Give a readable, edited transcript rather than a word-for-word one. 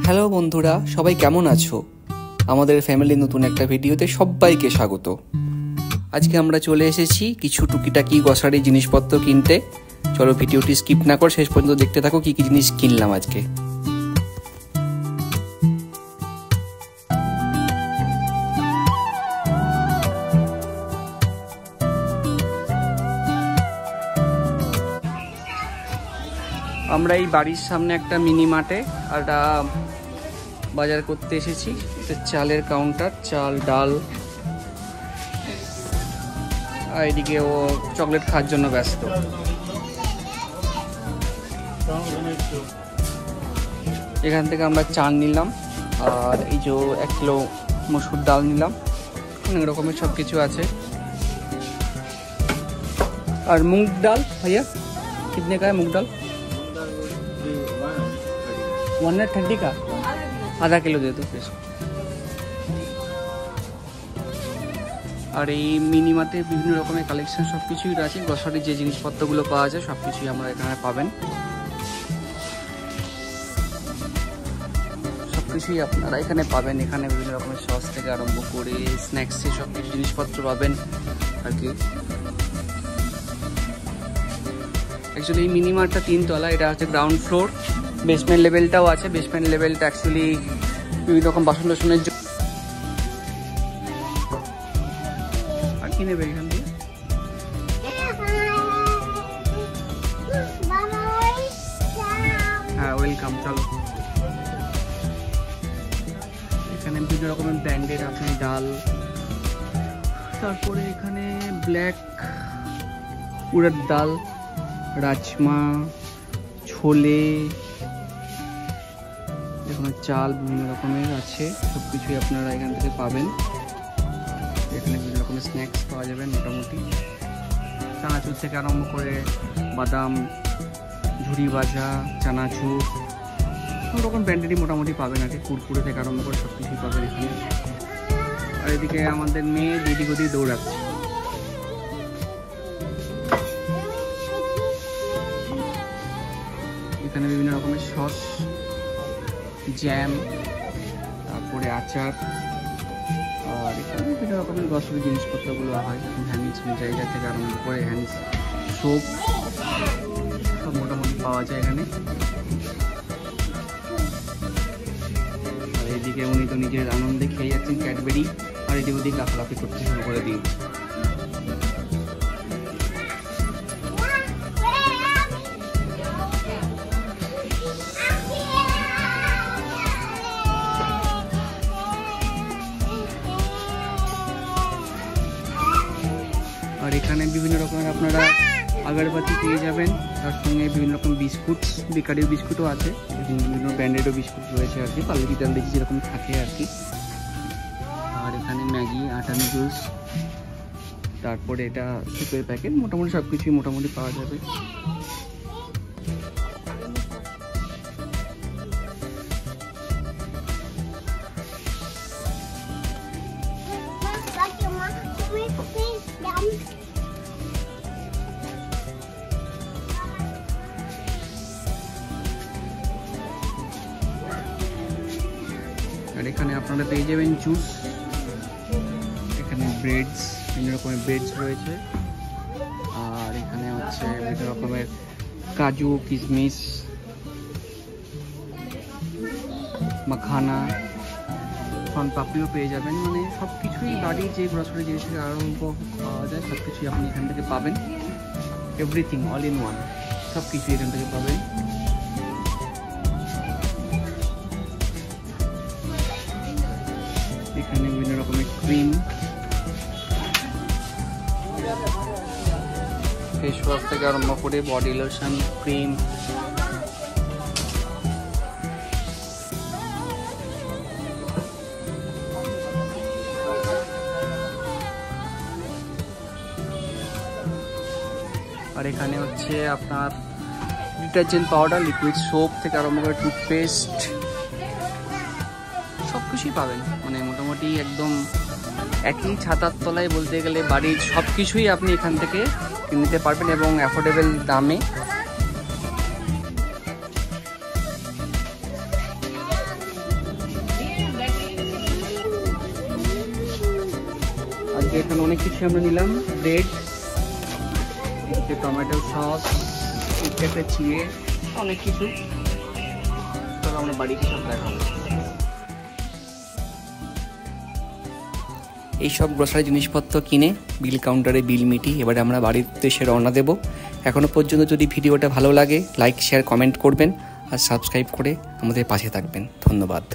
Hello বন্ধুরা, সবাই কেমন আছো? আমাদের ফ্যামিলির নতুন একটা ভিডিওতে সবাইকে স্বাগত। আজকে আমরা চলে এসেছি কিছু টুকিটাকি গ্রসারি জিনিসপত্র কিনতে। চলো ভিডিওটি স্কিপ না করে শেষ পর্যন্ত দেখতে থাকো কি কি জিনিস কিনলাম আজকে। আমরা এই বাড়ির সামনে একটা মিনি মার্টে একটা বাজার করতে এসেছি। এটা চালের কাউন্টার, চাল ডাল, আর এদিকে ও চকলেট খাওয়ার জন্য ব্যস্ত। এখান থেকে আমরা চাল নিলাম, আর এই যে 1 কিলো মসুর ডাল নিলাম। অনেক রকমের সব কিছু আছে। আর মুগ ডাল ভাইয়া कितने का है मूंग दाल? 130 का आधा किलो दे दो प्लीज। আর এই মিনি মার্টে বিভিন্ন রকমের কালেকশন সব কিছুই আছে। গ্রসারি যে জিনিসপত্রগুলো পাওয়া যায় সব কিছুই আমরা এখানে পাবেন। সব কিছুই আপনারা এখানে পাবেন। এখানে বিভিন্ন রকমের সস থেকে আরম্ভ করে স্ন্যাক্সের সব কিছু জিনিসপত্র পাবেন আর কি। অ্যাকচুয়ালি এই মিনি মার্টটা 3 তলা, এটা হচ্ছে গ্রাউন্ড ফ্লোর। বেসমেন্ট লেভেলটাও আছে। বেসমেন্ট লেভেলটা অ্যাকচুয়ালি বিভিন্ন রকম বাসন টাসনের জন্য। আর কি নেবে এখান থেকে? হ্যাঁ, ওয়েলকাম। চলো, এখানে বিভিন্ন রকমের ব্র্যান্ডের আছে ডাল। তারপরে এখানে ব্ল্যাক উড়দ ডাল, রাজমা, ছোলে, এখানে চাল বিভিন্ন রকমের আছে। সব কিছুই আপনারা এখান থেকে পাবেন। এখানে বিভিন্ন রকমের স্ন্যাক্স পাওয়া যাবে। মোটামুটি চানাচুর থেকে আরম্ভ করে বাদাম, ঝুরি ভাজা, চানাচুর সব রকম ব্র্যান্ডেরই মোটামুটি পাবেন আর কি। কুরকুরে থেকে আরম্ভ করে সব কিছুই পাবেন এখানে। আর এদিকে আমাদের মেয়ে দিদি গদি দৌড়াচ্ছে। এখানে বিভিন্ন রকমের সস, জ্যাম, তারপরে আচার, আর এখানে বিভিন্ন রকমের গ্রসারি জিনিসপত্রগুলো হয়। হ্যান্ড স্যানিটাইজার থেকে আরম্ভ করে হ্যান্ড সোপ সব মোটামুটি পাওয়া যায় এখানে। আর এদিকে উনি তো নিজের আনন্দে খেয়ে যাচ্ছেন ক্যাডবেরি, আর এদিক ওদিক লাফালাফি করতে শুরু করে দিয়েছে। আর এখানে বিভিন্ন রকমের আপনারা আগরবাতি পেয়ে যাবেন। তার সঙ্গে বিভিন্ন রকম বিস্কুট, বেকারির বিস্কুটও আছে। বিভিন্ন ব্র্যান্ডেরও বিস্কুট রয়েছে আর কি। পার্লে ডাল দেখি যেরকম থাকে আর কি। আর এখানে ম্যাগি, আটা নুডলস, তারপরে এটা সুপের প্যাকেট, মোটামুটি সব কিছুই মোটামুটি পাওয়া যাবে। আর এখানে আপনারা পেয়ে যাবেন জুস, এখানে ব্রেডস, বিভিন্ন রকমের ব্রেডস রয়েছে। আর এখানে হচ্ছে বিভিন্ন রকমের কাজু, কিশমিশ, মাখানা, সন পাপড়িও পেয়ে যাবেন। মানে সব কিছুই বাড়ির যে গ্রসারি জিনিস থেকে আরম্ভ পাওয়া যায় সব কিছুই আপনি এখান থেকে পাবেন। এভরিথিং অল ইন ওয়ান, সব কিছুই এখান থেকে পাবেন। এখানে বিভিন্ন রকমের ক্রিম, ফেস ওয়াশ থেকে আরম্ভ করে বডি লোশন, ক্রিম, আর এখানে হচ্ছে আপনার ডিটারজেন্ট পাউডার, লিকুইড সোপ থেকে আরম্ভ করে টুথপেস্ট সব কিছুই পাবেন। মানে মোটামুটি একদম একই ছাতার তলায় বলতে গেলে বাড়ির সব কিছুই আপনি এখান থেকে নিতে পারবেন এবং অ্যাফোর্ডেবল দামে। এখানে অনেক কিছু আমরা নিলাম, ব্রেড, টমেটো সস, একটা চিড়ে, অনেক কিছু। তবে আমরা বাড়িতে সব দেখাবো। এইসব গ্রোসারি জিনিসপত্র কিনে বিল কাউন্টারে বিল মিটিয়ে এবারে আমরা বাড়ির উদ্দেশ্যে রওনা দেব। এখনও পর্যন্ত যদি ভিডিওটা ভালো লাগে লাইক শেয়ার কমেন্ট করবেন আর সাবস্ক্রাইব করে আমাদের পাশে থাকবেন। ধন্যবাদ।